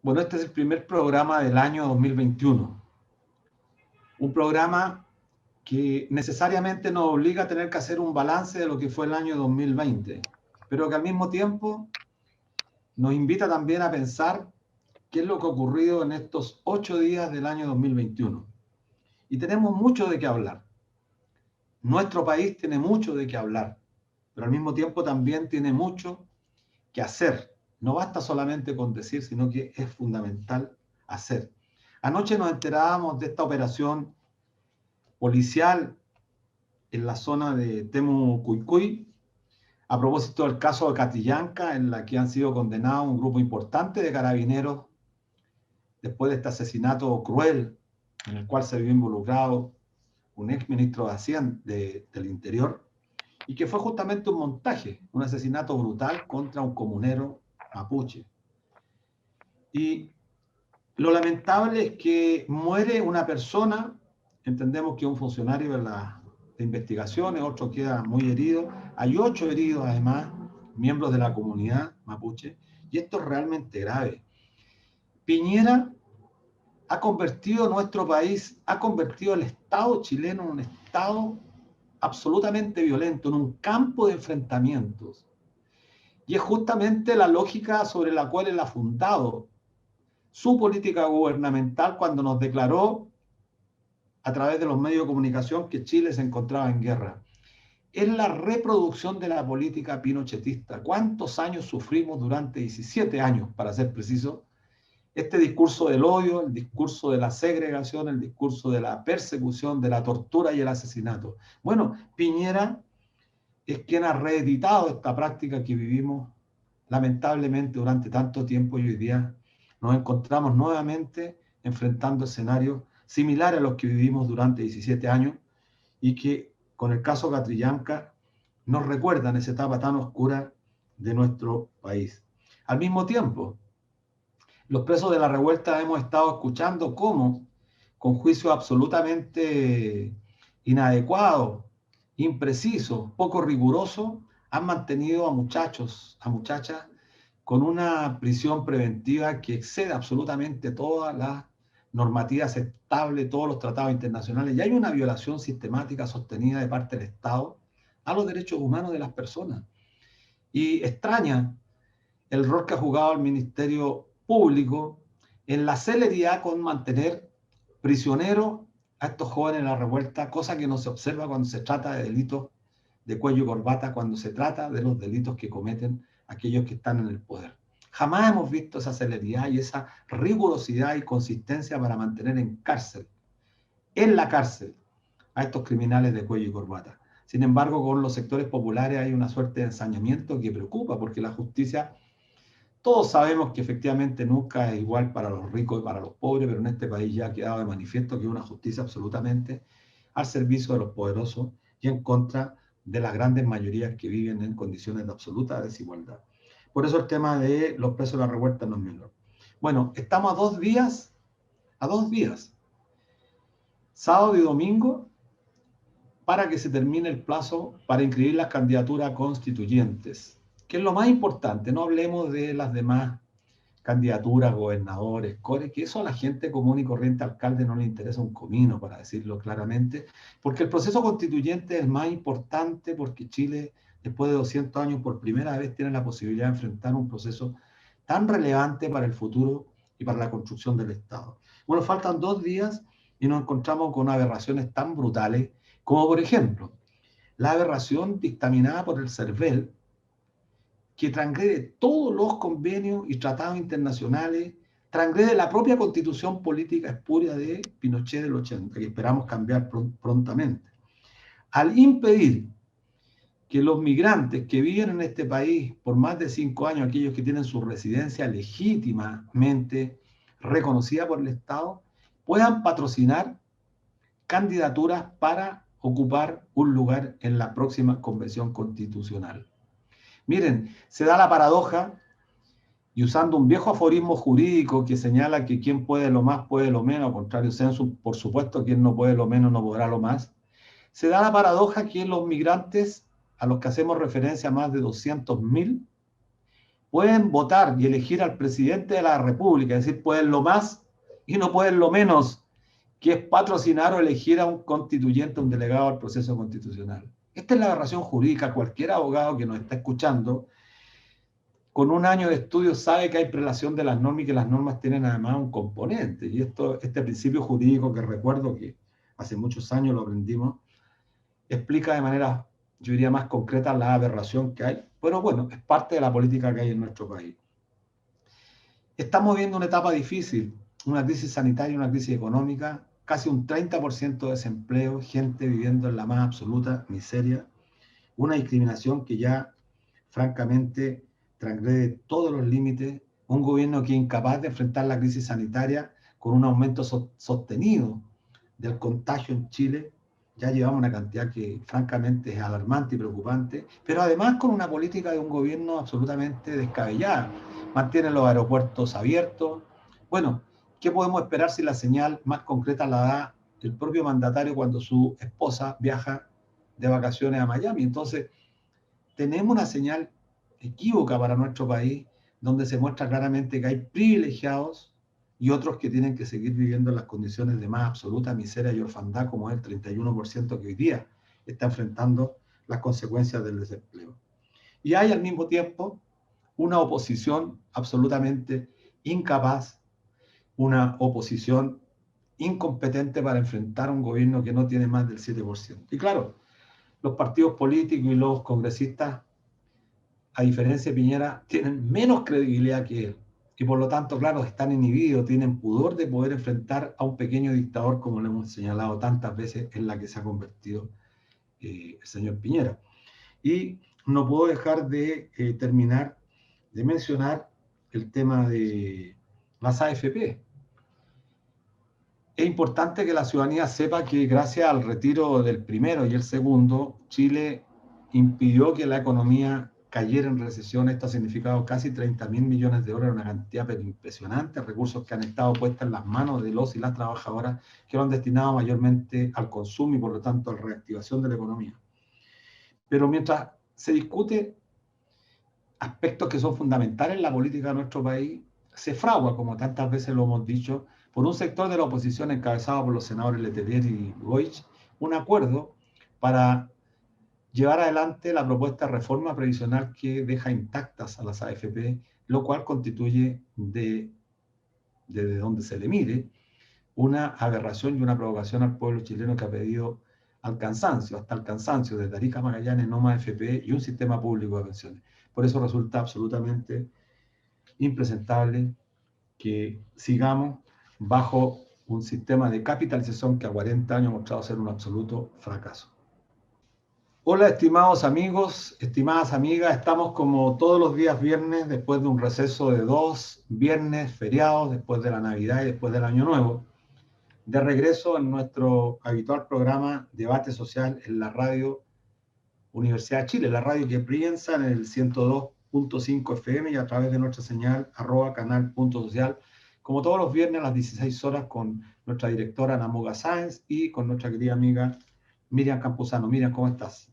Bueno, este es el primer programa del año 2021. Un programa que necesariamente nos obliga a tener que hacer un balance de lo que fue el año 2020, pero que al mismo tiempo nos invita también a pensar qué es lo que ha ocurrido en estos 8 días del año 2021. Y tenemos mucho de qué hablar. Nuestro país tiene mucho de qué hablar, pero al mismo tiempo también tiene mucho que hacer. No basta solamente con decir, sino que es fundamental hacer. Anoche nos enterábamos de esta operación policial en la zona de Temu-Cuycuy, a propósito del caso de Catrillanca, en la que han sido condenados un grupo importante de carabineros después de este asesinato cruel en el cual se vio involucrado un ex ministro de Hacienda del Interior, y que fue justamente un montaje, un asesinato brutal contra un comunero mapuche. Y lo lamentable es que muere una persona, entendemos que es un funcionario de investigaciones, otro queda muy herido, hay 8 heridos además, miembros de la comunidad mapuche, y esto es realmente grave. Piñera ha convertido nuestro país, ha convertido el Estado chileno en un Estado absolutamente violento, en un campo de enfrentamientos. Y es justamente la lógica sobre la cual él ha fundado su política gubernamental cuando nos declaró a través de los medios de comunicación que Chile se encontraba en guerra. Es la reproducción de la política pinochetista. ¿Cuántos años sufrimos durante 17 años, para ser preciso? Este discurso del odio, el discurso de la segregación, el discurso de la persecución, de la tortura y el asesinato. Bueno, Piñera es quien ha reeditado esta práctica que vivimos lamentablemente durante tanto tiempo, y hoy día nos encontramos nuevamente enfrentando escenarios similares a los que vivimos durante 17 años y que con el caso Catrillanca nos recuerdan esa etapa tan oscura de nuestro país. Al mismo tiempo, los presos de la revuelta hemos estado escuchando cómo, con juicios absolutamente inadecuados, imprecisos, poco rigurosos, han mantenido a muchachos, a muchachas, con una prisión preventiva que excede absolutamente todas las normativas estables, todos los tratados internacionales, y hay una violación sistemática sostenida de parte del Estado a los derechos humanos de las personas. Y extraña el rol que ha jugado el Ministerio Público en la celeridad con mantener prisioneros a estos jóvenes en la revuelta, cosa que no se observa cuando se trata de delitos de cuello y corbata, cuando se trata de los delitos que cometen aquellos que están en el poder. Jamás hemos visto esa celeridad y esa rigurosidad y consistencia para mantener en la cárcel, a estos criminales de cuello y corbata. Sin embargo, con los sectores populares hay una suerte de ensañamiento que preocupa, porque la justicia, todos sabemos que efectivamente nunca es igual para los ricos y para los pobres, pero en este país ya ha quedado de manifiesto que es una justicia absolutamente al servicio de los poderosos y en contra de las grandes mayorías que viven en condiciones de absoluta desigualdad. Por eso el tema de los presos de la revuelta no es menor. Bueno, estamos a 2 días, sábado y domingo, para que se termine el plazo para inscribir las candidaturas constituyentes, que es lo más importante. No hablemos de las demás candidaturas, gobernadores, core, que eso a la gente común y corriente, alcalde, no le interesa un comino, para decirlo claramente, porque el proceso constituyente es más importante, porque Chile, después de 200 años, por primera vez tiene la posibilidad de enfrentar un proceso tan relevante para el futuro y para la construcción del Estado. Bueno, faltan 2 días y nos encontramos con aberraciones tan brutales como, por ejemplo, la aberración dictaminada por el CERVEL, que transgrede todos los convenios y tratados internacionales, transgrede la propia constitución política espuria de Pinochet del 80, que esperamos cambiar prontamente, al impedir que los migrantes que viven en este país por más de 5 años, aquellos que tienen su residencia legítimamente reconocida por el Estado, puedan patrocinar candidaturas para ocupar un lugar en la próxima convención constitucional. Miren, se da la paradoja, y usando un viejo aforismo jurídico que señala que quien puede lo más puede lo menos, contrario censo, por supuesto, quien no puede lo menos no podrá lo más, se da la paradoja que los migrantes, a los que hacemos referencia, más de 200.000, pueden votar y elegir al presidente de la República, es decir, pueden lo más y no pueden lo menos, que es patrocinar o elegir a un constituyente, un delegado al proceso constitucional. Esta es la aberración jurídica. Cualquier abogado que nos está escuchando, con un año de estudio, sabe que hay prelación de las normas y que las normas tienen además un componente. Y este principio jurídico que recuerdo que hace muchos años lo aprendimos, explica de manera, yo diría, más concreta la aberración que hay. Pero bueno, es parte de la política que hay en nuestro país. Estamos viendo una etapa difícil, una crisis sanitaria, una crisis económica, casi un 30% de desempleo, gente viviendo en la más absoluta miseria, una discriminación que ya francamente transgrede todos los límites, un gobierno que es incapaz de enfrentar la crisis sanitaria con un aumento sostenido del contagio en Chile. Ya llevamos una cantidad que francamente es alarmante y preocupante, pero además con una política de un gobierno absolutamente descabellada. Mantienen los aeropuertos abiertos. Bueno, ¿qué podemos esperar si la señal más concreta la da el propio mandatario cuando su esposa viaja de vacaciones a Miami? Entonces, tenemos una señal equívoca para nuestro país, donde se muestra claramente que hay privilegiados y otros que tienen que seguir viviendo en las condiciones de más absoluta miseria y orfandad, como es el 31% que hoy día está enfrentando las consecuencias del desempleo. Y hay al mismo tiempo una oposición absolutamente incapaz, una oposición incompetente para enfrentar un gobierno que no tiene más del 7%. Y claro, los partidos políticos y los congresistas, a diferencia de Piñera, tienen menos credibilidad que él. Y por lo tanto, claro, están inhibidos, tienen pudor de poder enfrentar a un pequeño dictador, como lo hemos señalado tantas veces, en la que se ha convertido el señor Piñera. Y no puedo dejar de terminar de mencionar el tema de las AFP. Es importante que la ciudadanía sepa que gracias al retiro del primero y el segundo, Chile impidió que la economía cayera en recesión. Esto ha significado casi 30.000 millones de dólares, una cantidad pero impresionante, recursos que han estado puestos en las manos de los y las trabajadoras, que lo han destinado mayormente al consumo y por lo tanto a la reactivación de la economía. Pero mientras se discute aspectos que son fundamentales en la política de nuestro país, se fragua, como tantas veces lo hemos dicho, por un sector de la oposición encabezado por los senadores Letelier y Goich, un acuerdo para llevar adelante la propuesta de reforma previsional que deja intactas a las AFP, lo cual constituye, desde donde se le mire, una aberración y una provocación al pueblo chileno que ha pedido al cansancio, hasta el cansancio, desde Arica a Magallanes, no más AFP y un sistema público de pensiones. Por eso resulta absolutamente impresentable que sigamos bajo un sistema de capitalización que a 40 años ha mostrado ser un absoluto fracaso. Hola, estimados amigos, estimadas amigas, estamos como todos los días viernes, después de un receso de 2 viernes feriados, después de la Navidad y después del Año Nuevo, de regreso en nuestro habitual programa Debate Social en la radio Universidad de Chile, la radio que piensa en el 102.5 FM y a través de nuestra señal @canal.social, como todos los viernes a las 16 horas con nuestra directora Ana Moga Sáenz y con nuestra querida amiga Miriam Campuzano. Miriam, ¿cómo estás?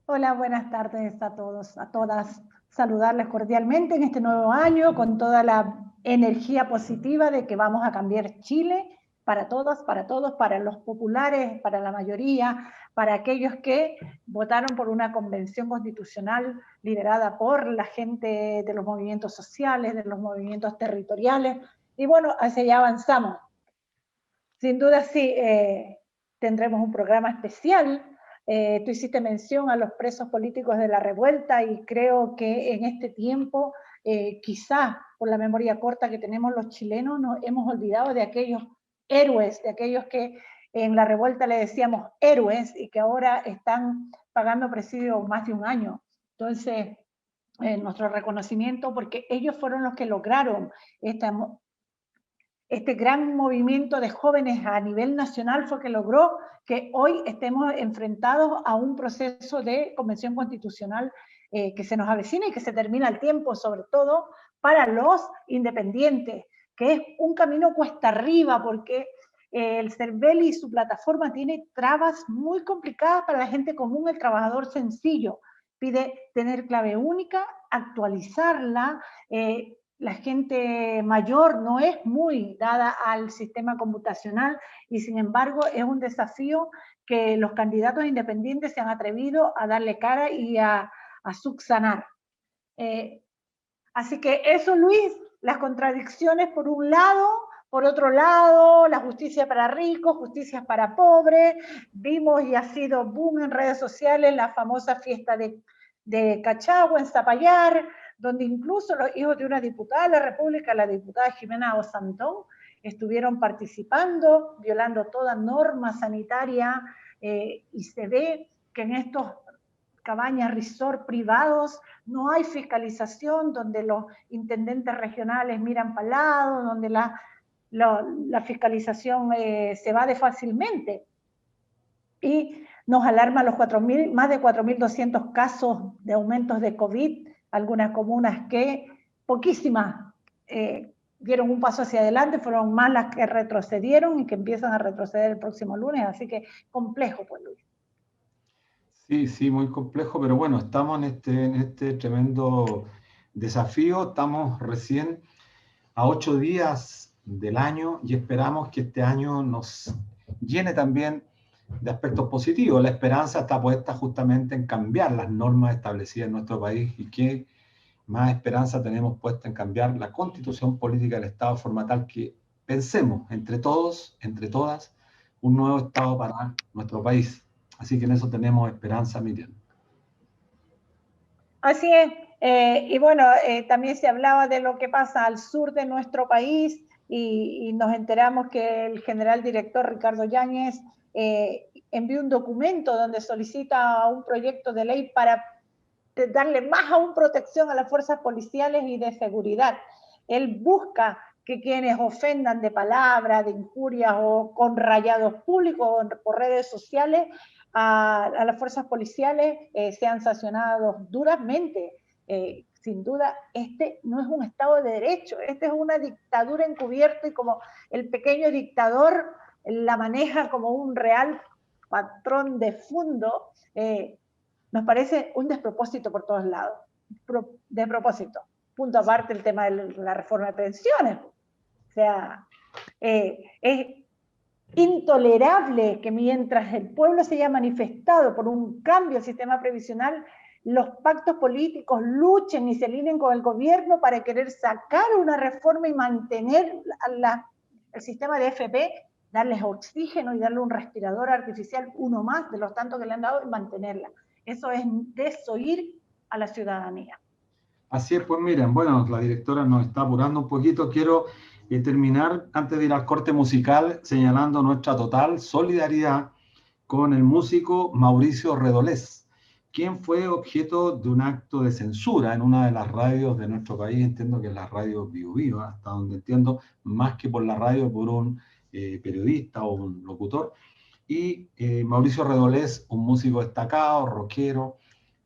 Hola, buenas tardes a todos, a todas. Saludarles cordialmente en este nuevo año con toda la energía positiva de que vamos a cambiar Chile para todas, para todos, para los populares, para la mayoría, para aquellos que votaron por una convención constitucional liderada por la gente de los movimientos sociales, de los movimientos territoriales. Y bueno, hacia allá avanzamos. Sin duda sí, tendremos un programa especial. Tú hiciste mención a los presos políticos de la revuelta y creo que en este tiempo, quizás por la memoria corta que tenemos los chilenos, nos hemos olvidado de aquellos héroes, de aquellos que en la revuelta le decíamos héroes y que ahora están pagando presidio más de un año. Entonces, nuestro reconocimiento, porque ellos fueron los que lograron este gran movimiento de jóvenes a nivel nacional fue que logró que hoy estemos enfrentados a un proceso de convención constitucional que se nos avecina y que se termina el tiempo, sobre todo para los independientes, que es un camino cuesta arriba porque el CERVEL y su plataforma tiene trabas muy complicadas para la gente común, el trabajador sencillo. Pide tener clave única, actualizarla. La gente mayor no es muy dada al sistema computacional y sin embargo es un desafío que los candidatos independientes se han atrevido a darle cara y a subsanar. Así que eso, Luis, las contradicciones por un lado, por otro lado, la justicia para ricos, justicia para pobres. Vimos y ha sido boom en redes sociales la famosa fiesta de Cachagua en Zapallar, donde incluso los hijos de una diputada de la República, la diputada Jimena Osantón, estuvieron participando, violando toda norma sanitaria, y se ve que en estos cabañas, resort privados, no hay fiscalización, donde los intendentes regionales miran para el lado, donde la fiscalización se va de fácilmente. Y nos alarma los más de 4.200 casos de aumentos de COVID, algunas comunas que poquísimas dieron un paso hacia adelante, fueron más las que retrocedieron y que empiezan a retroceder el próximo lunes, así que complejo, pues, Luis. Sí, sí, muy complejo, pero bueno, estamos en este tremendo desafío, estamos recién a 8 días del año y esperamos que este año nos llene también de aspectos positivos. La esperanza está puesta justamente en cambiar las normas establecidas en nuestro país y que más esperanza tenemos puesta en cambiar la constitución política del Estado de forma tal que pensemos entre todos, entre todas, un nuevo Estado para nuestro país. Así que en eso tenemos esperanza, Miriam. Así es. Y bueno, también se hablaba de lo que pasa al sur de nuestro país y nos enteramos que el general director Ricardo Yáñez envió un documento donde solicita un proyecto de ley para darle más aún protección a las fuerzas policiales y de seguridad. Él busca que quienes ofendan de palabras, de injurias o con rayados públicos o por redes sociales a las fuerzas policiales sean sancionados duramente. Sin duda, este no es un Estado de Derecho, este es una dictadura encubierta y como el pequeño dictador la maneja como un real patrón de fondo, nos parece un despropósito por todos lados. Despropósito. Punto aparte el tema de la reforma de pensiones. O sea, es intolerable que mientras el pueblo se haya manifestado por un cambio al sistema previsional, los pactos políticos luchen y se alineen con el gobierno para querer sacar una reforma y mantener el sistema de FP, darles oxígeno y darle un respirador artificial, uno más de los tantos que le han dado, y mantenerla. Eso es desoír a la ciudadanía. Así es, pues miren, bueno, la directora nos está apurando un poquito. Quiero terminar, antes de ir al corte musical, señalando nuestra total solidaridad con el músico Mauricio Redolés, quien fue objeto de un acto de censura en una de las radios de nuestro país. Entiendo que es la radio Vivo Viva, hasta donde entiendo, más que por la radio, por un periodista o un locutor. Y Mauricio Redolés, un músico destacado, rockero,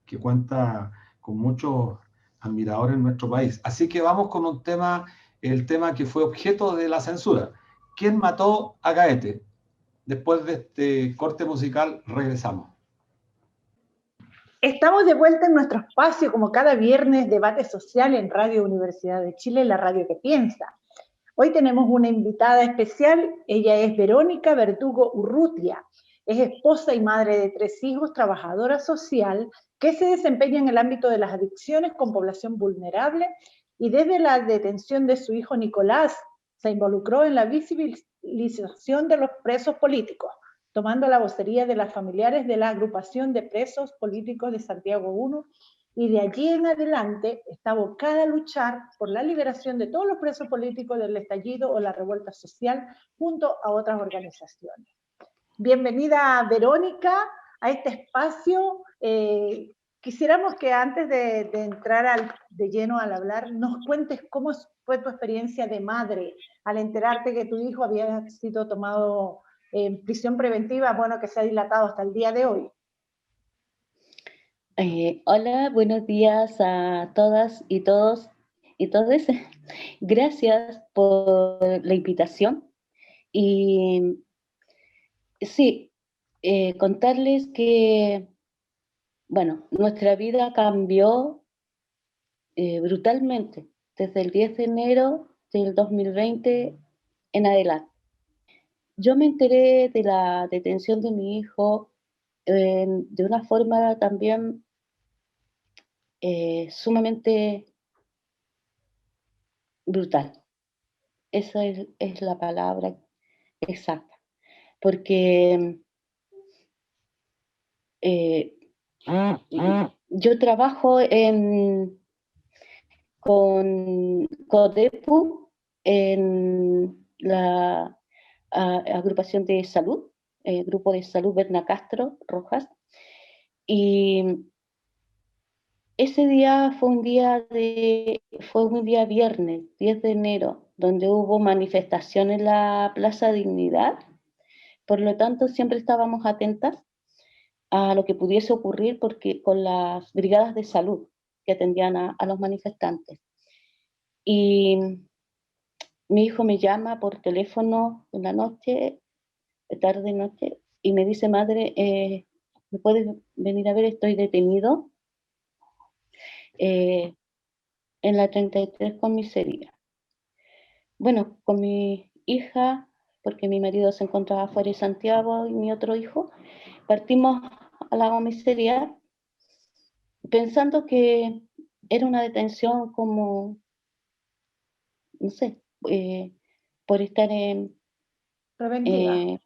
que cuenta con muchos admiradores en nuestro país. Así que vamos con un tema, el tema que fue objeto de la censura. ¿Quién mató a Gaete? Después de este corte musical regresamos. Estamos de vuelta en nuestro espacio, como cada viernes, debate social en Radio Universidad de Chile, la radio que piensa. Hoy tenemos una invitada especial, ella es Verónica Verdugo Urrutia, es esposa y madre de 3 hijos, trabajadora social, que se desempeña en el ámbito de las adicciones con población vulnerable y desde la detención de su hijo Nicolás se involucró en la visibilización de los presos políticos, tomando la vocería de las familiares de la agrupación de presos políticos de Santiago I, y de allí en adelante está abocada a luchar por la liberación de todos los presos políticos del estallido o la revuelta social junto a otras organizaciones. Bienvenida, Verónica, a este espacio. Quisiéramos que antes de entrar de lleno al hablar, nos cuentes cómo fue tu experiencia de madre al enterarte que tu hijo había sido tomado en prisión preventiva, bueno, que se ha dilatado hasta el día de hoy. Hola, buenos días a todas y todos y todes. Gracias por la invitación. Y sí, contarles que, bueno, nuestra vida cambió brutalmente, desde el 10 de enero del 2020 en adelante. Yo me enteré de la detención de mi hijo de una forma también sumamente brutal. Esa es la palabra exacta. Porque yo trabajo con CODEPU en la agrupación de salud, Grupo de Salud Berna Castro Rojas, y ese día fue un día viernes, 10 de enero, donde hubo manifestación en la Plaza Dignidad. Por lo tanto, siempre estábamos atentas a lo que pudiese ocurrir porque con las brigadas de salud que atendían a los manifestantes. Y mi hijo me llama por teléfono en la noche, tarde noche, y me dice, madre, ¿me puedes venir a ver? Estoy detenido en la 33 Comisaría. Bueno, con mi hija, porque mi marido se encontraba fuera de Santiago y mi otro hijo, partimos a la comisaría pensando que era una detención como, no sé, por estar en... Preventiva.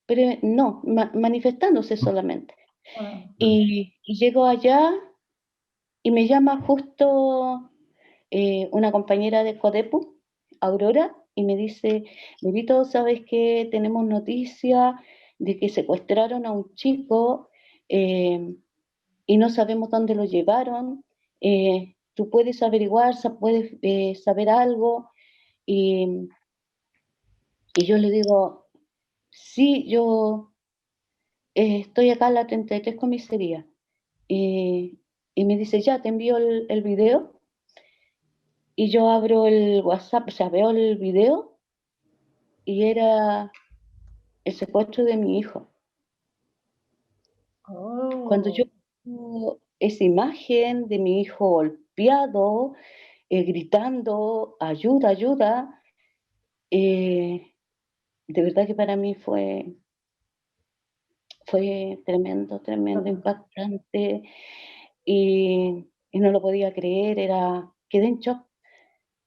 pero no, manifestándose solamente. Ah. Y llego allá y me llama justo una compañera de CODEPU, Aurora, y me dice, Benito, ¿sabes qué? Tenemos noticia de que secuestraron a un chico y no sabemos dónde lo llevaron. Tú puedes averiguar, puedes saber algo. Y yo le digo, sí, yo estoy acá en la 33 Comisaría. Y me dice, ya, te envío el video. Y yo abro el WhatsApp, o sea, veo el video y era el secuestro de mi hijo. Cuando yo Oh. veo esa imagen de mi hijo golpeado, gritando, ayuda, ayuda, de verdad que para mí fue tremendo, tremendo, impactante y no lo podía creer, quedé en shock.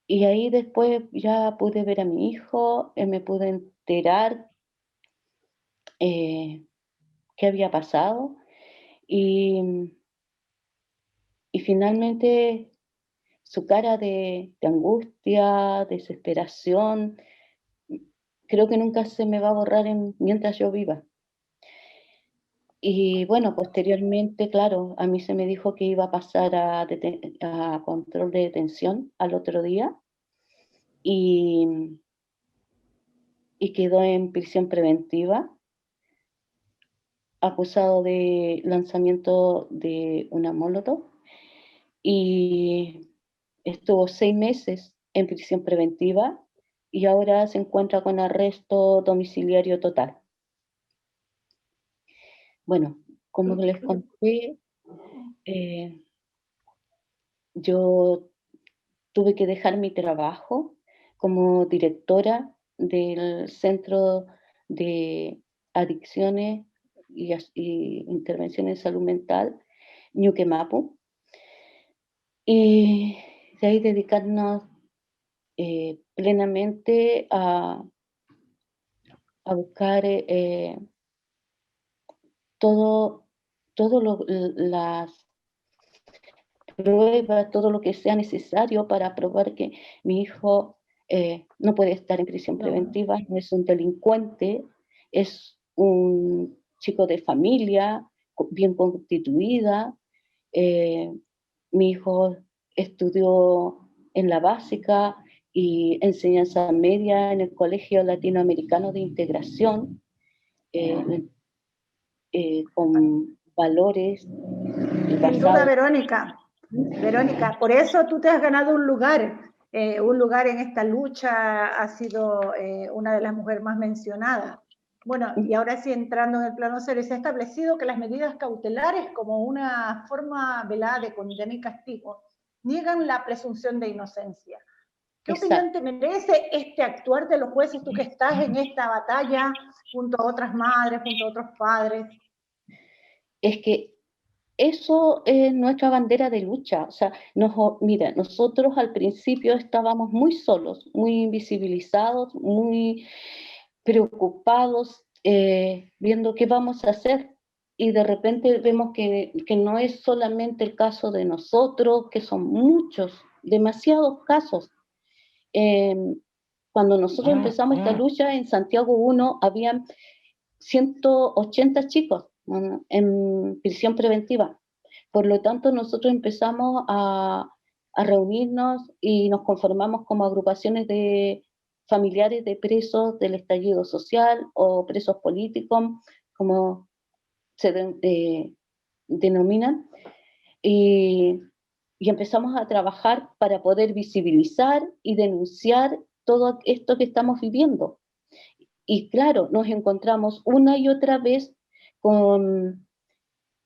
Y ahí después ya pude ver a mi hijo, me pude enterar qué había pasado y, y finalmente su cara de angustia, desesperación, creo que nunca se me va a borrar mientras yo viva. Y bueno, posteriormente, claro, a mí se me dijo que iba a pasar a control de detención al otro día y, y quedó en prisión preventiva, acusado de lanzamiento de una molotov y estuvo 6 meses en prisión preventiva y ahora se encuentra con arresto domiciliario total. Bueno, como les conté, yo tuve que dejar mi trabajo como directora del Centro de Adicciones y Intervenciones en Salud Mental, Ñuquemapu, y de ahí dedicarnos plenamente a buscar todo, las pruebas, todo lo que sea necesario para probar que mi hijo no puede estar en prisión preventiva, no es un delincuente, es un chico de familia, bien constituida. Mi hijo estudió en la básica y enseñanza media en el Colegio Latinoamericano de Integración, con valores Sin duda, basados. Verónica, por eso tú te has ganado un lugar en esta lucha, has sido una de las mujeres más mencionadas. Bueno, y ahora sí, entrando en el plano serio, se ha establecido que las medidas cautelares como una forma velada de condena y castigo niegan la presunción de inocencia. ¿Qué Exacto. opinión te merece este actuar de los jueces, tú que estás en esta batalla junto a otras madres, junto a otros padres? Es que eso es nuestra bandera de lucha. O sea, mira, nosotros al principio estábamos muy solos, muy invisibilizados, muy preocupados, viendo qué vamos a hacer. Y de repente vemos que no es solamente el caso de nosotros, que son muchos, demasiados casos. Cuando nosotros empezamos esta lucha en Santiago 1, habían 180 chicos, ¿no?, en prisión preventiva. Por lo tanto, nosotros empezamos a reunirnos y nos conformamos como agrupaciones de familiares de presos del estallido social o presos políticos, como se denominan, y empezamos a trabajar para poder visibilizar y denunciar todo esto que estamos viviendo. Y claro, nos encontramos una y otra vez con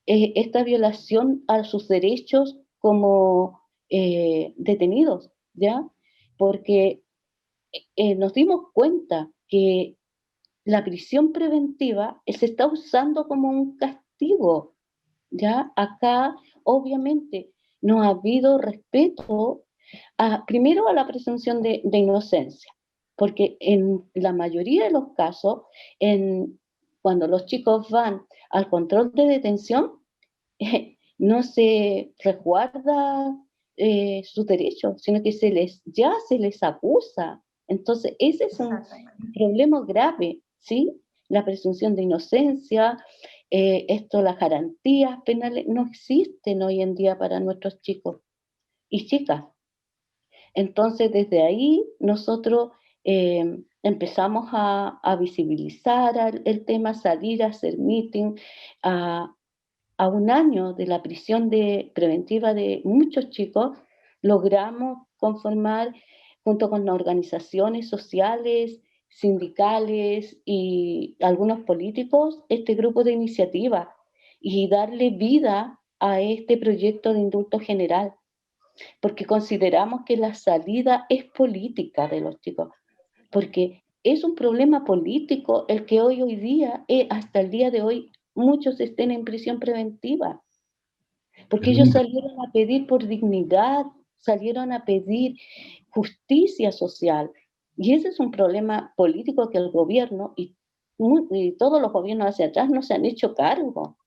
esta violación a sus derechos como detenidos, ¿ya? Porque nos dimos cuenta que la prisión preventiva se está usando como un castigo, ¿ya? Acá, obviamente, no ha habido respeto primero a la presunción de inocencia, porque en la mayoría de los casos, cuando los chicos van al control de detención, no se resguarda sus derechos, sino que ya se les acusa. Entonces, ese es un problema grave, ¿sí? La presunción de inocencia, las garantías penales no existen hoy en día para nuestros chicos y chicas. Entonces, desde ahí nosotros empezamos a visibilizar el tema, salir a hacer meeting. A un año de la prisión preventiva de muchos chicos, logramos conformar, junto con las organizaciones sociales, sindicales y algunos políticos, este grupo de iniciativa y darle vida a este proyecto de indulto general, porque consideramos que la salida es política de los chicos, porque es un problema político el que hoy día, hasta el día de hoy, muchos estén en prisión preventiva, porque ellos salieron a pedir por dignidad, salieron a pedir justicia social, y ese es un problema político que el gobierno y todos los gobiernos hacia atrás no se han hecho cargo.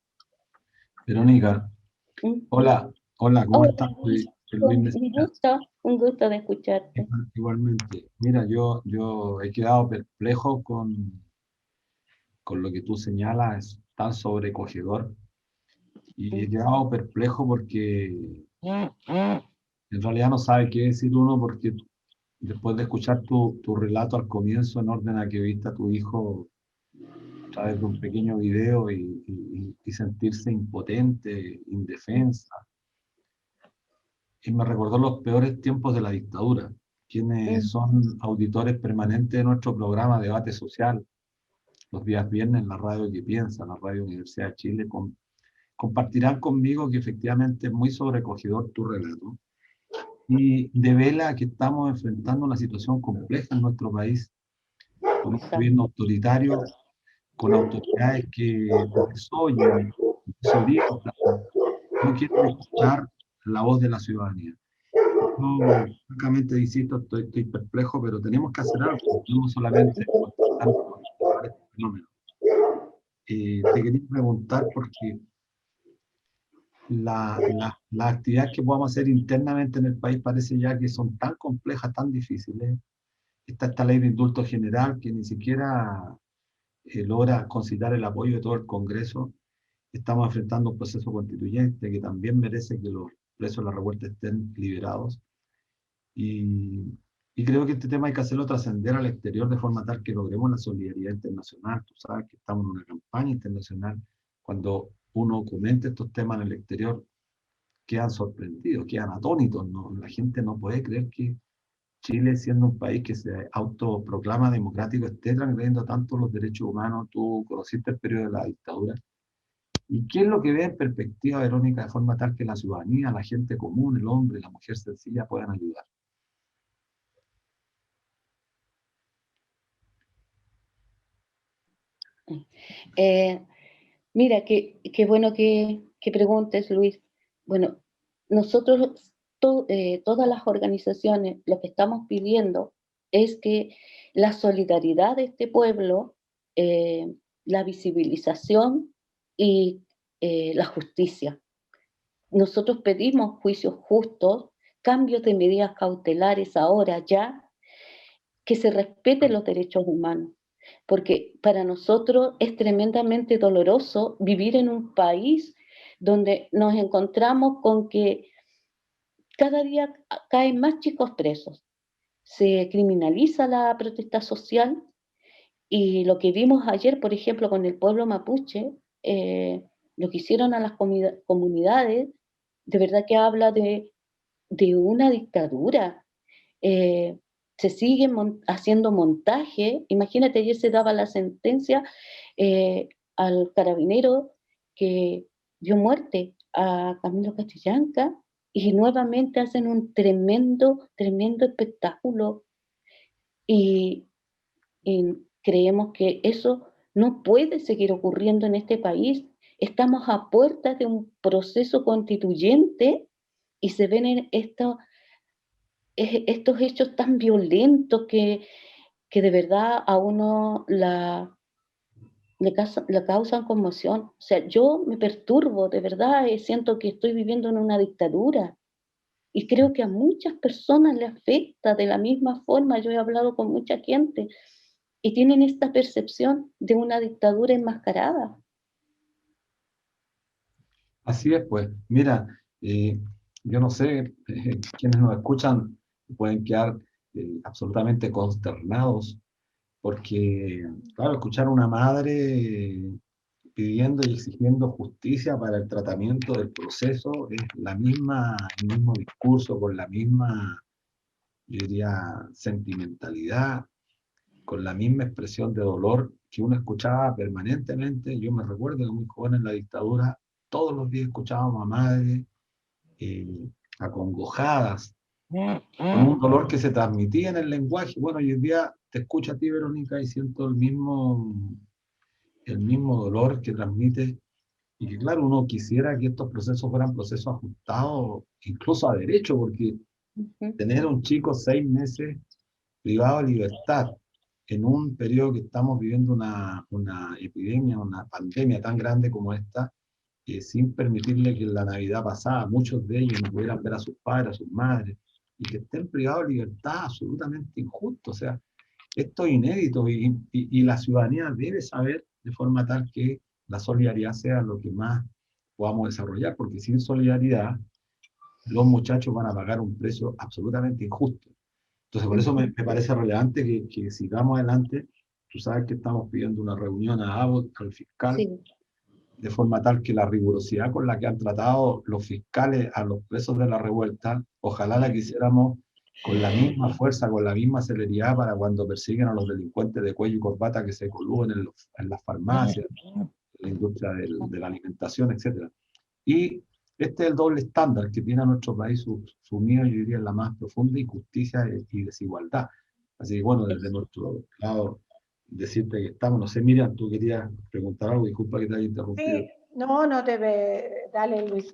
Verónica, hola, ¿cómo estás? Un gusto de escucharte. Igualmente. Mira, yo he quedado perplejo con lo que tú señalas, es tan sobrecogedor. Y he quedado perplejo porque en realidad no sabe qué decir uno, porque después de escuchar tu relato al comienzo, en orden a que viste a tu hijo a través de un pequeño video y sentirse impotente, indefensa. Y me recordó los peores tiempos de la dictadura. Quienes son auditores permanentes de nuestro programa Debate Social, los días viernes en la radio Que Piensa, la radio Universidad de Chile, compartirán conmigo que efectivamente es muy sobrecogedor tu relato y devela que estamos enfrentando una situación compleja en nuestro país, con un gobierno autoritario, con autoridades que desoyen, desorientan, no quieren escuchar la voz de la ciudadanía. Yo, francamente, insisto, estoy perplejo, pero tenemos que hacer algo, no solamente constatar este fenómeno. Te quería preguntar porque las actividades que podamos hacer internamente en el país parece ya que son tan complejas, tan difíciles. Está esta ley de indulto general que ni siquiera logra conciliar el apoyo de todo el Congreso. Estamos enfrentando un proceso constituyente que también merece que los presos de la revuelta estén liberados. Y creo que este tema hay que hacerlo trascender al exterior de forma tal que logremos la solidaridad internacional. Tú sabes que estamos en una campaña internacional. Cuando uno comenta estos temas en el exterior, quedan sorprendidos, quedan atónitos, ¿no? La gente no puede creer que Chile, siendo un país que se autoproclama democrático, esté transgrediendo tanto los derechos humanos. Tú conociste el periodo de la dictadura. ¿Y qué es lo que ve en perspectiva, Verónica, de forma tal que la ciudadanía, la gente común, el hombre, la mujer sencilla puedan ayudar? Eh, Mira, qué bueno que preguntes, Luis. Bueno, nosotros, todas las organizaciones, lo que estamos pidiendo es que la solidaridad de este pueblo, la visibilización y la justicia. Nosotros pedimos juicios justos, cambios de medidas cautelares ahora ya, que se respeten los derechos humanos, porque para nosotros es tremendamente doloroso vivir en un país donde nos encontramos con que cada día caen más chicos presos, se criminaliza la protesta social y lo que vimos ayer, por ejemplo, con el pueblo mapuche, lo que hicieron a las comunidades, de verdad que habla de una dictadura. eh, Se siguen haciendo montaje. Imagínate, ayer se daba la sentencia al carabinero que dio muerte a Camilo Catrillanca y nuevamente hacen un tremendo espectáculo y, y creemos que eso no puede seguir ocurriendo en este país. Estamos a puertas de un proceso constituyente y se ven en estos hechos tan violentos que de verdad a uno le causan conmoción. O sea, yo me perturbo, de verdad, siento que estoy viviendo en una dictadura y creo que a muchas personas le afecta de la misma forma. Yo he hablado con mucha gente y tienen esta percepción de una dictadura enmascarada. Así es, pues, mira, yo no sé, quienes nos escuchan pueden quedar absolutamente consternados, porque, claro, escuchar a una madre pidiendo y exigiendo justicia para el tratamiento del proceso es el mismo discurso, con la misma, yo diría, sentimentalidad, con la misma expresión de dolor que uno escuchaba permanentemente. Yo me recuerdo que muy joven en la dictadura, todos los días escuchábamos a madres acongojadas, con un dolor que se transmitía en el lenguaje. Bueno, y hoy día te escucho a ti, Verónica, y siento el mismo dolor que transmite. Y que claro, uno quisiera que estos procesos fueran procesos ajustados incluso a derecho, porque Ujú. tener a un chico 6 meses privado de libertad en un periodo que estamos viviendo una epidemia, una pandemia tan grande como esta, sin permitirle que en la Navidad pasada muchos de ellos no pudieran ver a sus padres, a sus madres, y que estén privados de libertad, absolutamente injusto. O sea, esto es inédito y la ciudadanía debe saber de forma tal que la solidaridad sea lo que más podamos desarrollar, porque sin solidaridad los muchachos van a pagar un precio absolutamente injusto. Entonces, por eso me parece relevante que sigamos adelante. Tú sabes que estamos pidiendo una reunión a Abbott, al fiscal, Sí. de forma tal que la rigurosidad con la que han tratado los fiscales a los presos de la revuelta, ojalá la quisiéramos con la misma fuerza, con la misma celeridad para cuando persiguen a los delincuentes de cuello y corbata que se coluden en las farmacias, en la industria de la alimentación, etc. Y este es el doble estándar que tiene nuestro país sumido, yo diría, en la más profunda injusticia y desigualdad. Así que bueno, desde nuestro lado, decirte que estamos, no sé, Miriam, tú querías preguntar algo, disculpa que te haya interrumpido. Sí, no debe, dale Luis.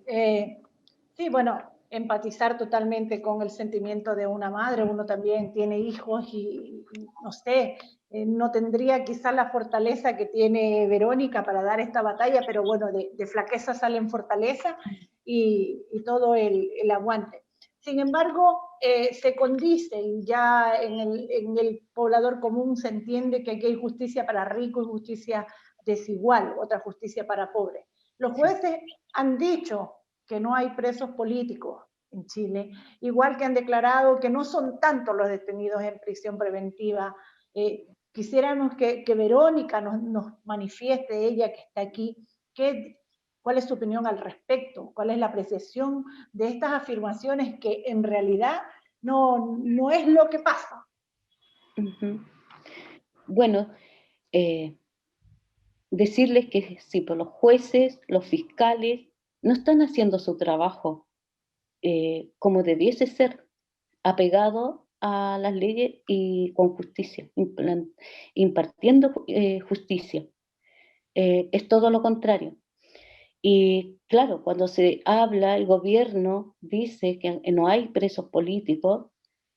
Sí, bueno, empatizar totalmente con el sentimiento de una madre. Uno también tiene hijos y no sé, no tendría quizás la fortaleza que tiene Verónica para dar esta batalla, pero bueno, de flaqueza salen fortaleza y todo el aguante. Sin embargo, se condice y ya en el poblador común se entiende que aquí hay justicia para ricos y justicia desigual, otra justicia para pobres. Los jueces han dicho que no hay presos políticos en Chile, igual que han declarado que no son tantos los detenidos en prisión preventiva. Quisiéramos que Verónica nos manifieste, ella que está aquí, cuál es su opinión al respecto, cuál es la apreciación de estas afirmaciones que en realidad no es lo que pasa. Uh-huh. Bueno, eh, decirles que sí, pues los jueces, los fiscales, no están haciendo su trabajo como debiese ser, apegado a las leyes y con justicia, impartiendo justicia. Es todo lo contrario. Y claro, cuando se habla, el gobierno dice que no hay presos políticos,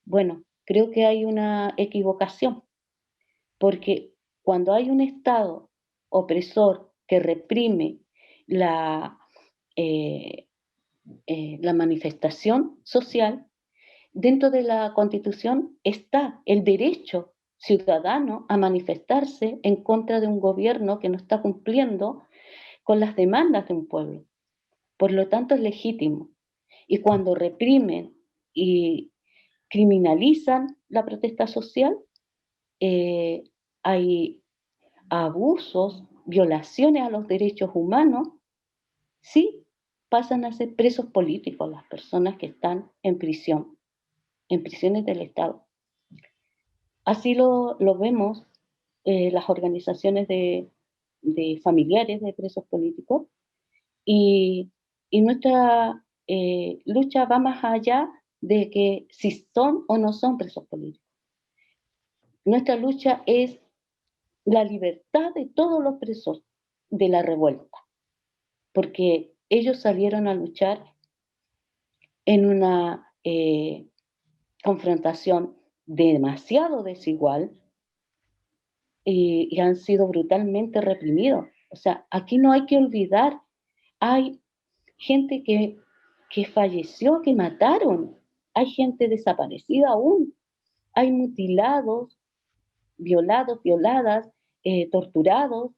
bueno, creo que hay una equivocación, porque cuando hay un Estado opresor que reprime la, eh, la manifestación social, dentro de la Constitución está el derecho ciudadano a manifestarse en contra de un gobierno que no está cumpliendo con las demandas de un pueblo. Por lo tanto, es legítimo. Y cuando reprimen y criminalizan la protesta social, hay abusos, violaciones a los derechos humanos, sí pasan a ser presos políticos las personas que están en prisión, en prisiones del Estado. Así lo vemos las organizaciones de familiares de presos políticos y nuestra lucha va más allá de que si son o no son presos políticos. Nuestra lucha es la libertad de todos los presos de la revuelta, porque ellos salieron a luchar en una confrontación demasiado desigual y han sido brutalmente reprimidos. O sea, aquí no hay que olvidar, hay gente que falleció, que mataron, hay gente desaparecida aún, hay mutilados, violados, violadas, torturados,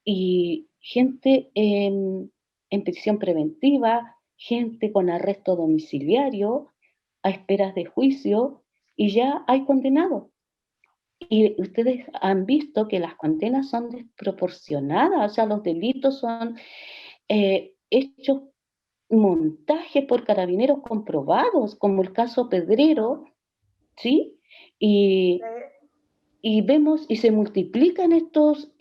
y gente en prisión preventiva, gente con arresto domiciliario, a esperas de juicio, y ya hay condenados. Y ustedes han visto que las condenas son desproporcionadas, o sea, los delitos son hechos montajes por carabineros comprobados, como el caso Pedrero, ¿sí? Y vemos y se multiplican estos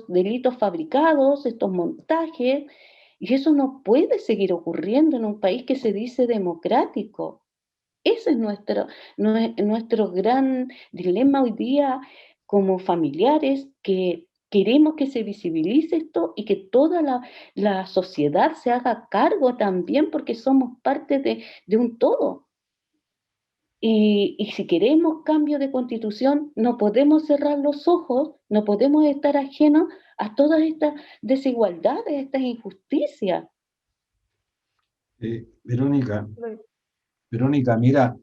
delitos fabricados, estos montajes, y eso no puede seguir ocurriendo en un país que se dice democrático. Ese es nuestro gran dilema hoy día como familiares, que queremos que se visibilice esto y que toda la sociedad se haga cargo también, porque somos parte de un todo. Y si queremos cambio de constitución, no podemos cerrar los ojos, no podemos estar ajenos a todas estas desigualdades, estas injusticias. Verónica, mira,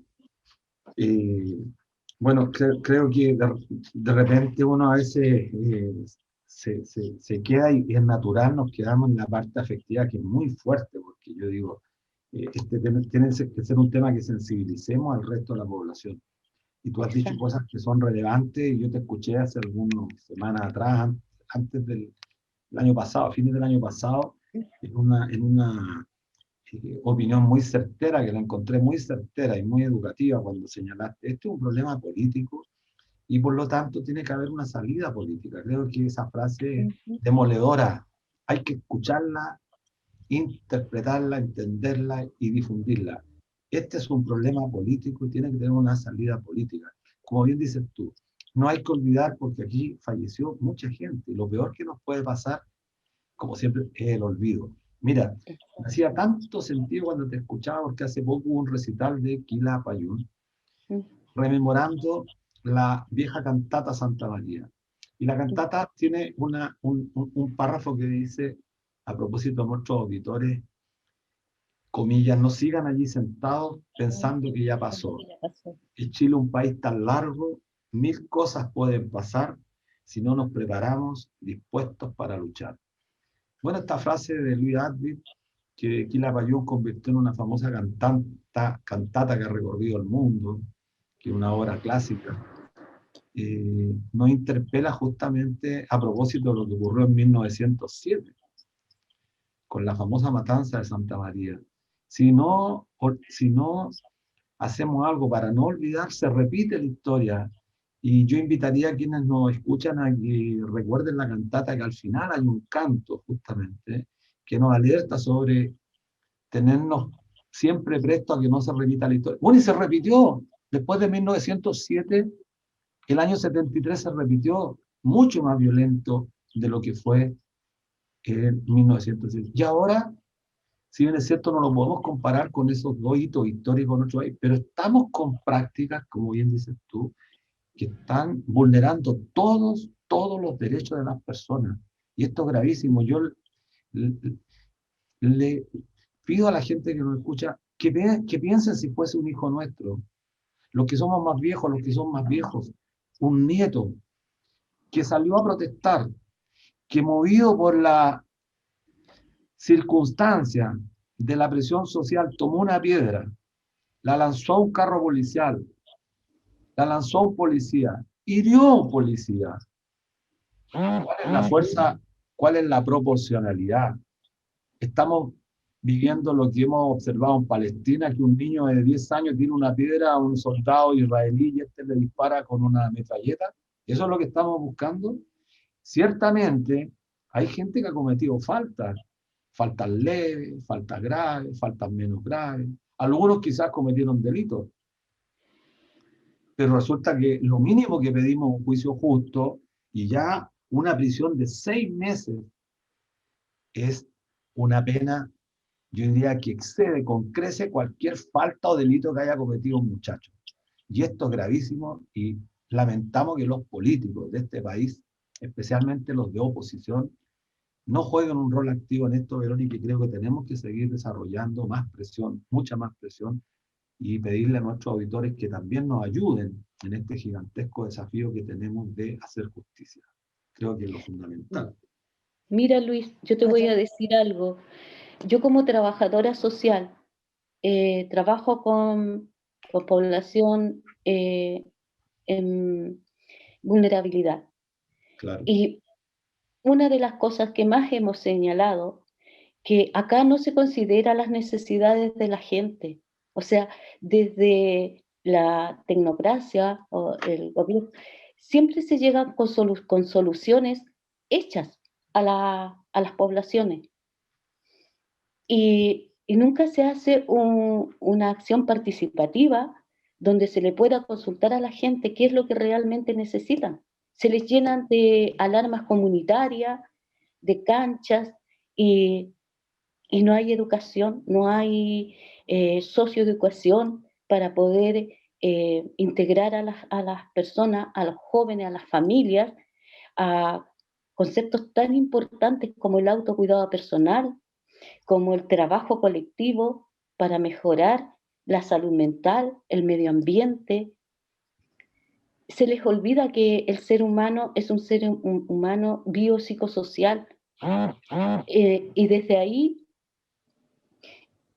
bueno, creo que de repente uno a veces se queda y es natural, nos quedamos en la parte afectiva que es muy fuerte, porque yo digo, este tiene que ser un tema que sensibilicemos al resto de la población. Y tú has dicho cosas que son relevantes, y yo te escuché hace algunas semanas atrás, antes del año pasado, a fines del año pasado, en una opinión muy certera, que la encontré muy certera y muy educativa cuando señalaste, esto es un problema político y por lo tanto tiene que haber una salida política. Creo que esa frase es demoledora, hay que escucharla, interpretarla, entenderla y difundirla. Este es un problema político y tiene que tener una salida política. Como bien dices tú, no hay que olvidar, porque aquí falleció mucha gente y lo peor que nos puede pasar, como siempre, es el olvido. Mira, me hacía tanto sentido cuando te escuchaba, porque hace poco hubo un recital de Quilapayún, rememorando la vieja cantata Santa María. Y la cantata tiene un párrafo que dice, a propósito de nuestros auditores, comillas, no sigan allí sentados pensando que ya pasó. Es Chile un país tan largo, 1000 cosas pueden pasar si no nos preparamos dispuestos para luchar. Bueno, esta frase de Louis Advit, que Quilapayún convirtió en una famosa cantata que ha recorrido el mundo, que es una obra clásica, nos interpela justamente a propósito de lo que ocurrió en 1907, con la famosa matanza de Santa María. Si no hacemos algo para no olvidar, se repite la historia Y yo invitaría a quienes nos escuchan a que recuerden la cantata, que al final hay un canto justamente que nos alerta sobre tenernos siempre prestos a que no se repita la historia. Bueno, y se repitió. Después de 1907, el año 73 se repitió mucho más violento de lo que fue en 1907. Y ahora, si bien es cierto, no lo podemos comparar con esos dos hitos históricos en nuestro país, pero estamos con prácticas, como bien dices tú, que están vulnerando todos los derechos de las personas. Y esto es gravísimo. Yo le pido a la gente que nos escucha que piensen si fuese un hijo nuestro, los que somos más viejos, los que son más viejos, un nieto que salió a protestar, que movido por la circunstancia de la presión social tomó una piedra, la lanzó a un carro policial, la lanzó a un policía, hirió a un policía. ¿Cuál es la fuerza? ¿Cuál es la proporcionalidad? Estamos viviendo lo que hemos observado en Palestina, que un niño de 10 años tiene una piedra a un soldado israelí y este le dispara con una metralleta. ¿Eso es lo que estamos buscando? Ciertamente hay gente que ha cometido faltas leves, faltas graves, faltas menos graves. Algunos quizás cometieron delitos, pero resulta que lo mínimo que pedimos es un juicio justo y ya una prisión de 6 meses es una pena, yo diría que excede con crece cualquier falta o delito que haya cometido un muchacho. Y esto es gravísimo y lamentamos que los políticos de este país, especialmente los de oposición, no jueguen un rol activo en esto, Verónica, y creo que tenemos que seguir desarrollando más presión, mucha más presión, y pedirle a nuestros auditores que también nos ayuden en este gigantesco desafío que tenemos de hacer justicia. Creo que es lo fundamental. Mira, Luis, yo te voy a decir algo. Yo como trabajadora social trabajo con población en vulnerabilidad. Claro. Y una de las cosas que más hemos señalado, que acá no se considera las necesidades de la gente. O sea, desde la tecnocracia o el gobierno, siempre se llega con soluciones hechas a las poblaciones. Y nunca se hace una acción participativa donde se le pueda consultar a la gente qué es lo que realmente necesitan. Se les llenan de alarmas comunitarias, de canchas, y no hay educación, no hay socioeducación para poder integrar a las personas, a los jóvenes, a las familias, a conceptos tan importantes como el autocuidado personal, como el trabajo colectivo para mejorar la salud mental, el medio ambiente. Se les olvida que el ser humano es un ser humano biopsicosocial, y desde ahí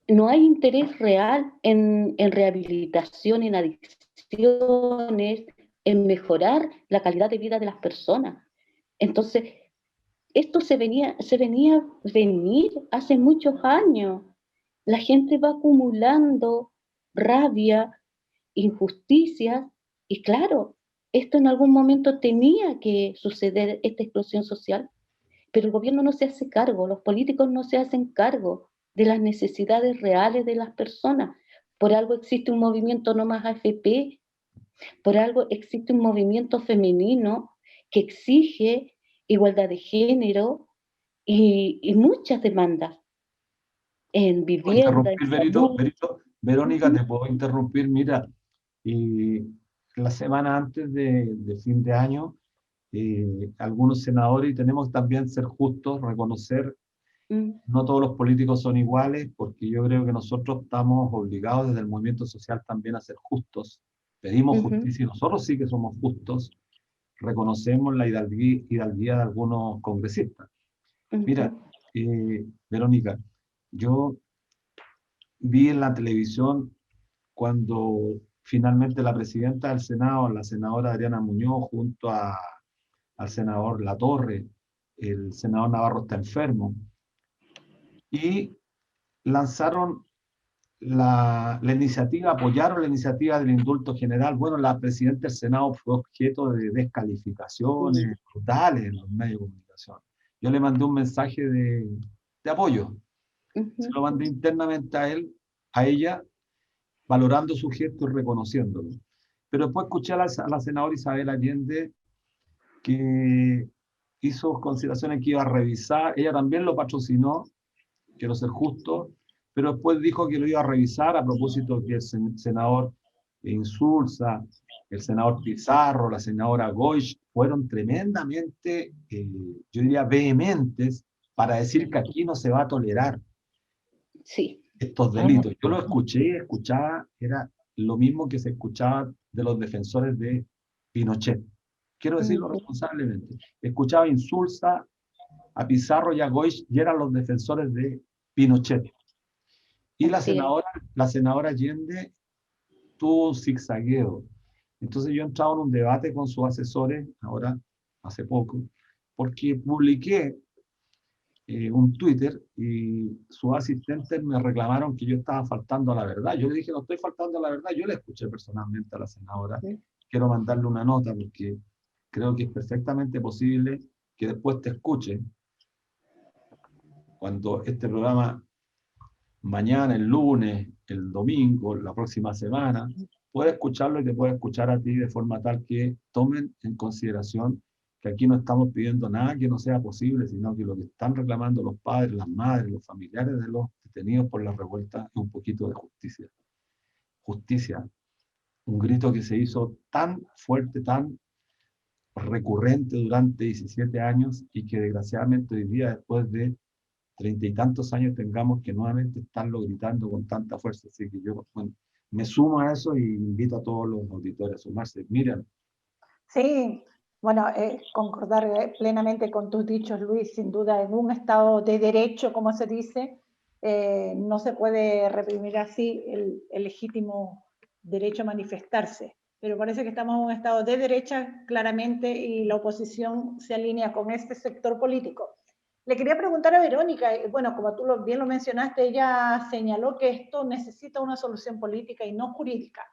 no hay interés real en rehabilitación, en adicciones, en mejorar la calidad de vida de las personas. Entonces, esto se venía venir hace muchos años. La gente va acumulando rabia, injusticias, y claro, esto en algún momento tenía que suceder, esta explosión social, pero el gobierno no se hace cargo, los políticos no se hacen cargo de las necesidades reales de las personas. Por algo existe un movimiento No Más AFP, por algo existe un movimiento femenino que exige igualdad de género y muchas demandas en ¿Puedo vivienda, en interrumpir, salud. Verónica, te puedo interrumpir. Mira, la semana antes de fin de año, algunos senadores, y tenemos también ser justos, reconocer, no todos los políticos son iguales, porque yo creo que nosotros estamos obligados desde el movimiento social también a ser justos. Pedimos justicia y nosotros sí que somos justos, reconocemos la hidalguía de algunos congresistas. Mira, Verónica, yo vi en la televisión cuando finalmente la presidenta del Senado, la senadora Adriana Muñoz, junto al senador Latorre, el senador Navarro está enfermo, y lanzaron la iniciativa, apoyaron la iniciativa del indulto general. Bueno, la presidenta del Senado fue objeto de descalificaciones brutales en los medios de comunicación. Yo le mandé un mensaje de apoyo. Se lo mandé internamente a él, a ella, valorando su gesto y reconociéndolo. Pero después escuché a la senadora Isabel Allende que hizo consideraciones que iba a revisar. Ella también lo patrocinó, quiero ser justo, pero después dijo que lo iba a revisar a propósito que el senador Insulza, el senador Pizarro, la senadora Goich fueron tremendamente, yo diría, vehementes para decir que aquí no se va a tolerar estos delitos. Yo lo escuchaba, era lo mismo que se escuchaba de los defensores de Pinochet. Quiero decirlo responsablemente. Escuchaba Insulza, a Pizarro y a Goich, y eran los defensores de Pinochet. Y la senadora Allende tuvo un zigzagueo. Entonces yo he entrado en un debate con sus asesores, ahora, hace poco, porque publiqué un Twitter y sus asistentes me reclamaron que yo estaba faltando a la verdad. Yo le dije, no estoy faltando a la verdad. Yo le escuché personalmente a la senadora. Quiero mandarle una nota porque creo que es perfectamente posible que después te escuche cuando este programa, mañana, el lunes, el domingo, la próxima semana, puede escucharlo y te puede escuchar a ti de forma tal que tomen en consideración que aquí no estamos pidiendo nada que no sea posible, sino que lo que están reclamando los padres, las madres, los familiares de los detenidos por la revuelta es un poquito de justicia. Justicia. Un grito que se hizo tan fuerte, tan recurrente durante 17 años y que desgraciadamente hoy día, después de 30 y tantos años, tengamos que nuevamente estarlo gritando con tanta fuerza. Así que yo, bueno, me sumo a eso y invito a todos los auditores a sumarse. Miriam. Sí, bueno, concordar plenamente con tus dichos, Luis. Sin duda, en un Estado de derecho, como se dice, no se puede reprimir así el legítimo derecho a manifestarse. Pero parece que estamos en un Estado de derecha, claramente, y la oposición se alinea con este sector político. Le quería preguntar a Verónica, bueno, como tú bien lo mencionaste, ella señaló que esto necesita una solución política y no jurídica.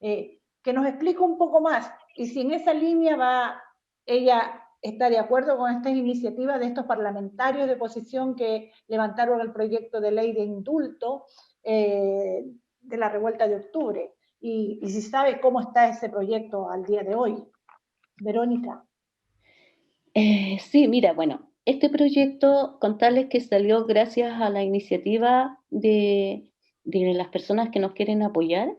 Que nos explique un poco más, y si en esa línea ella está de acuerdo con estas iniciativas de estos parlamentarios de oposición que levantaron el proyecto de ley de indulto de la revuelta de octubre, y si sabe cómo está ese proyecto al día de hoy. Verónica. Sí, mira, bueno, este proyecto, contarles que salió gracias a la iniciativa de las personas que nos quieren apoyar.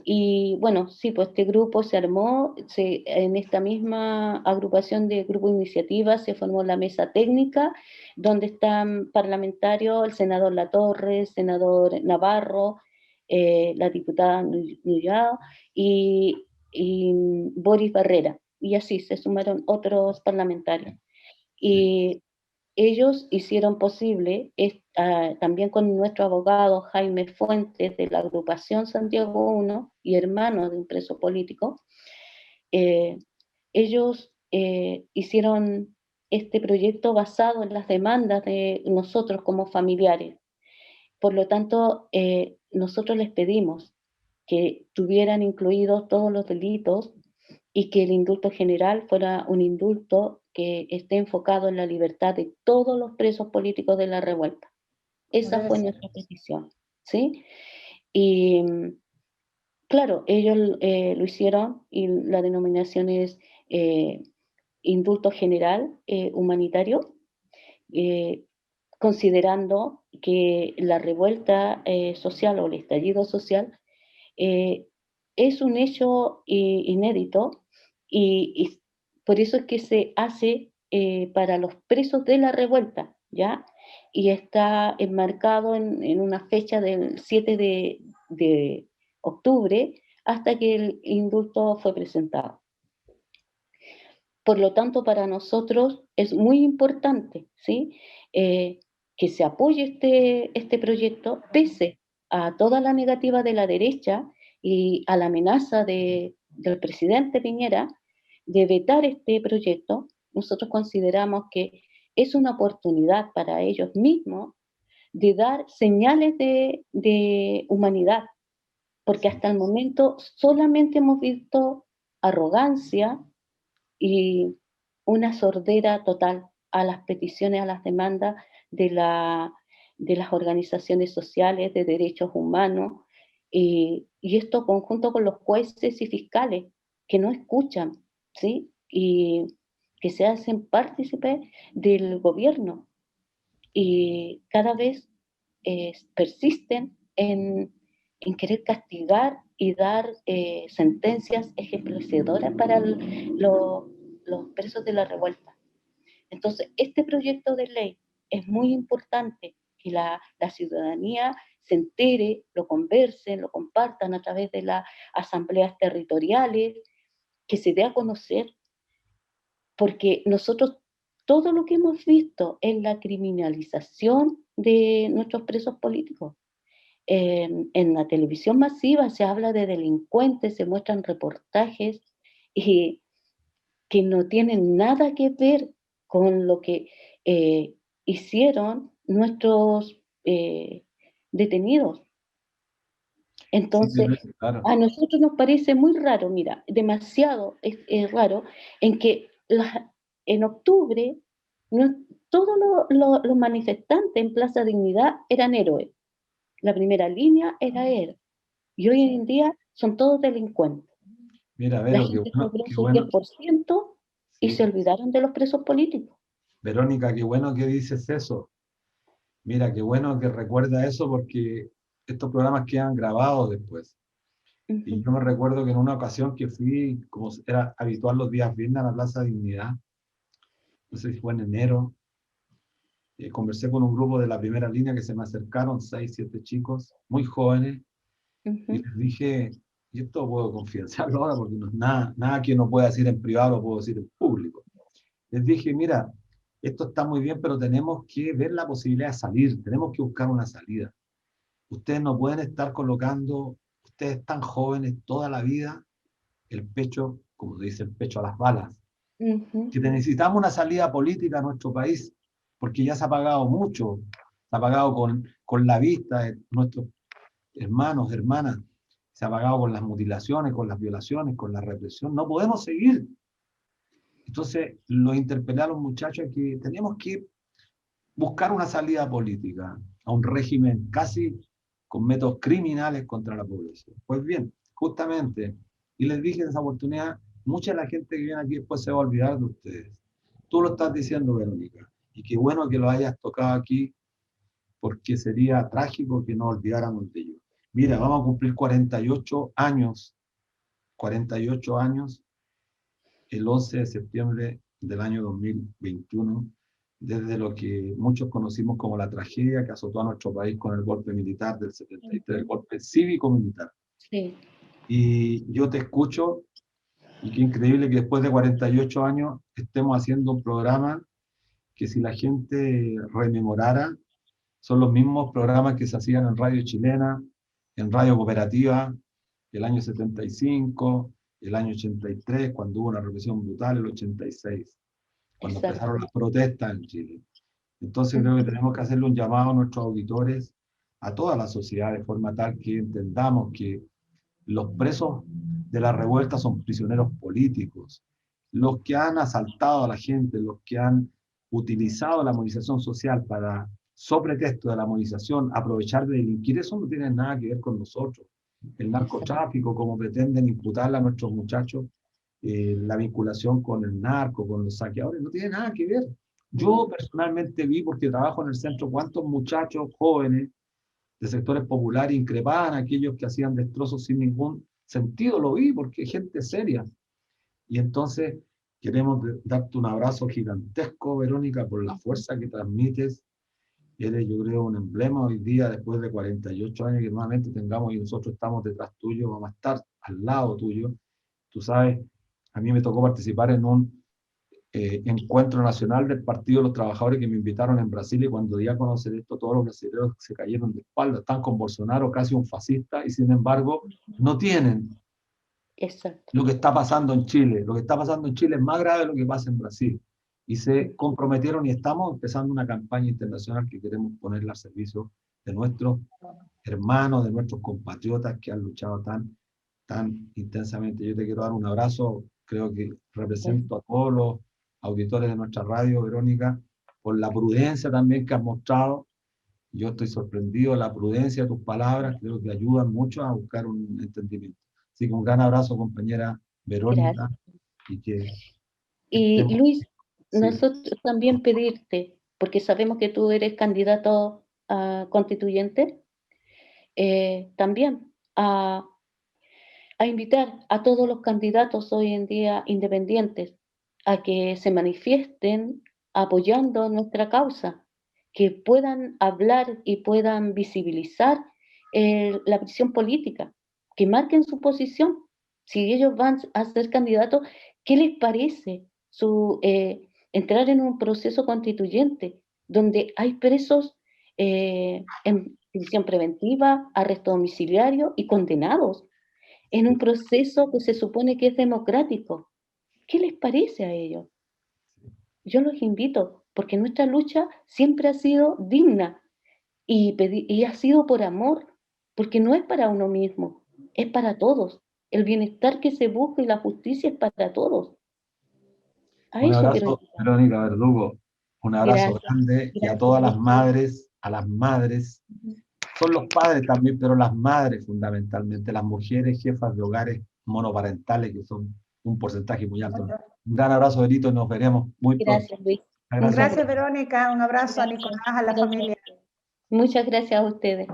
Y bueno, sí, pues este grupo se armó, en esta misma agrupación de grupo de iniciativas se formó la mesa técnica, donde están parlamentarios, el senador Latorre, el senador Navarro, la diputada Nullao y Boris Barrera. Y así se sumaron otros parlamentarios. Y ellos hicieron posible, también con nuestro abogado Jaime Fuentes de la agrupación Santiago 1 y hermano de un preso político, ellos hicieron este proyecto basado en las demandas de nosotros como familiares. Por lo tanto, nosotros les pedimos que tuvieran incluidos todos los delitos y que el indulto general fuera un indulto que esté enfocado en la libertad de todos los presos políticos de la revuelta. Esa fue nuestra petición, ¿sí? Y claro, ellos lo hicieron y la denominación es indulto general humanitario, considerando que la revuelta social o el estallido social es un hecho inédito y por eso es que se hace para los presos de la revuelta, ¿ya? Y está enmarcado en una fecha del 7 de octubre hasta que el indulto fue presentado. Por lo tanto, para nosotros es muy importante, ¿sí? Que se apoye este proyecto, pese a toda la negativa de la derecha y a la amenaza del presidente Piñera de vetar este proyecto. Nosotros consideramos que es una oportunidad para ellos mismos de dar señales de humanidad, porque hasta el momento solamente hemos visto arrogancia y una sordera total a las peticiones, a las demandas de las organizaciones sociales de derechos humanos, y esto conjunto con los jueces y fiscales que no escuchan, ¿sí? Y que se hacen partícipes del gobierno y cada vez persisten en querer castigar y dar sentencias ejemplificadoras para los presos de la revuelta. Entonces, este proyecto de ley es muy importante que la ciudadanía se entere, lo conversen, lo compartan a través de las asambleas territoriales, que se dé a conocer, porque nosotros todo lo que hemos visto es la criminalización de nuestros presos políticos. En la televisión masiva se habla de delincuentes, se muestran reportajes y que no tienen nada que ver con lo que hicieron nuestros detenidos. Entonces, sí, claro. a nosotros nos parece muy raro, mira, demasiado raro, en que en octubre todos los manifestantes en Plaza Dignidad eran héroes. La primera línea era héroe. Y hoy en día son todos delincuentes. Mira, La Vero, gente cobró qué su bueno. 10% y Sí. se olvidaron de los presos políticos. Verónica, qué bueno que dices eso. Mira, qué bueno que recuerda eso porque estos programas quedan grabados después. Y yo me recuerdo que en una ocasión que fui, como era habitual los días viernes, a la Plaza Dignidad, no sé si fue en enero, conversé con un grupo de la primera línea que se me acercaron, 6, 7 chicos, muy jóvenes, y les dije, y esto puedo confidenciarlo ahora porque no es nada que no pueda decir en privado, lo puedo decir en público. Les dije, mira, esto está muy bien, pero tenemos que ver la posibilidad de salir, tenemos que buscar una salida. Ustedes no pueden estar colocando, ustedes tan jóvenes toda la vida, el pecho, como se dice, el pecho a las balas. Que necesitamos una salida política a nuestro país, porque ya se ha pagado mucho, se ha pagado con la vista de nuestros hermanos, hermanas, se ha pagado con las mutilaciones, con las violaciones, con la represión. No podemos seguir. Entonces, lo interpelé a los muchachos que tenemos que buscar una salida política a un régimen casi con métodos criminales contra la población. Pues bien, justamente, y les dije en esa oportunidad, mucha de la gente que viene aquí después se va a olvidar de ustedes. Tú lo estás diciendo, Verónica, y qué bueno que lo hayas tocado aquí, porque sería trágico que no olvidáramos de ellos. Mira, vamos a cumplir 48 años el 11 de septiembre del año 2021, desde lo que muchos conocimos como la tragedia que azotó a nuestro país con el golpe militar del 73, el golpe cívico-militar. Sí. Y yo te escucho, y qué increíble que después de 48 años estemos haciendo un programa que si la gente rememorara, son los mismos programas que se hacían en Radio Chilena, en Radio Cooperativa, el año 75, el año 83, cuando hubo una represión brutal, el 86, cuando empezaron las protestas en Chile. Entonces creo que tenemos que hacerle un llamado a nuestros auditores, a toda la sociedad, de forma tal que entendamos que los presos de la revuelta son prisioneros políticos. Los que han asaltado a la gente, los que han utilizado la movilización social para, sobre pretexto de la movilización, aprovechar de delinquir, eso no tiene nada que ver con nosotros. El narcotráfico, como pretenden imputarle a nuestros muchachos, la vinculación con el narco, con los saqueadores, no tiene nada que ver. Yo personalmente vi, porque trabajo en el centro, cuántos muchachos jóvenes de sectores populares increpaban a aquellos que hacían destrozos sin ningún sentido, lo vi, porque es gente seria. Y entonces queremos darte un abrazo gigantesco, Verónica, por la fuerza que transmites. Eres, yo creo, un emblema hoy día, después de 48 años que nuevamente tengamos y nosotros estamos detrás tuyo, vamos a estar al lado tuyo. Tú sabes, a mí me tocó participar en un encuentro nacional del Partido de los Trabajadores que me invitaron en Brasil, y cuando di a conocer esto, todos los brasileños se cayeron de espalda, están con Bolsonaro, casi un fascista, y sin embargo no tienen lo que está pasando en Chile. Lo que está pasando en Chile es más grave de lo que pasa en Brasil. y se comprometieron y estamos empezando una campaña internacional que queremos ponerla al servicio de nuestros hermanos, de nuestros compatriotas que han luchado tan intensamente. Yo te quiero dar un abrazo, creo que represento a todos los auditores de nuestra radio, Verónica, por la prudencia también que has mostrado. Yo estoy sorprendido de la prudencia de tus palabras, creo que ayudan mucho a buscar un entendimiento. Así que un gran abrazo, compañera Verónica. Y Luis, sí, nosotros también pedirte, porque sabemos que tú eres candidato a constituyente, también a invitar a todos los candidatos hoy en día independientes a que se manifiesten apoyando nuestra causa, que puedan hablar y puedan visibilizar la presión política, que marquen su posición. Si ellos van a ser candidatos, ¿qué les parece entrar en un proceso constituyente donde hay presos en prisión preventiva, arresto domiciliario y condenados en un proceso que se supone que es democrático? ¿Qué les parece a ellos? Yo los invito, porque nuestra lucha siempre ha sido digna y ha sido por amor, porque no es para uno mismo, es para todos. El bienestar que se busca y la justicia es para todos. Un abrazo, Verónica Verdugo, un abrazo grande, y a todas las madres, son los padres también, pero las madres fundamentalmente, las mujeres jefas de hogares monoparentales, que son un porcentaje muy alto. Un gran abrazo, Benito, y nos veremos muy pronto. Gracias, Luis. Gracias, Verónica, un abrazo a Nicolás, a la familia. Muchas gracias a ustedes.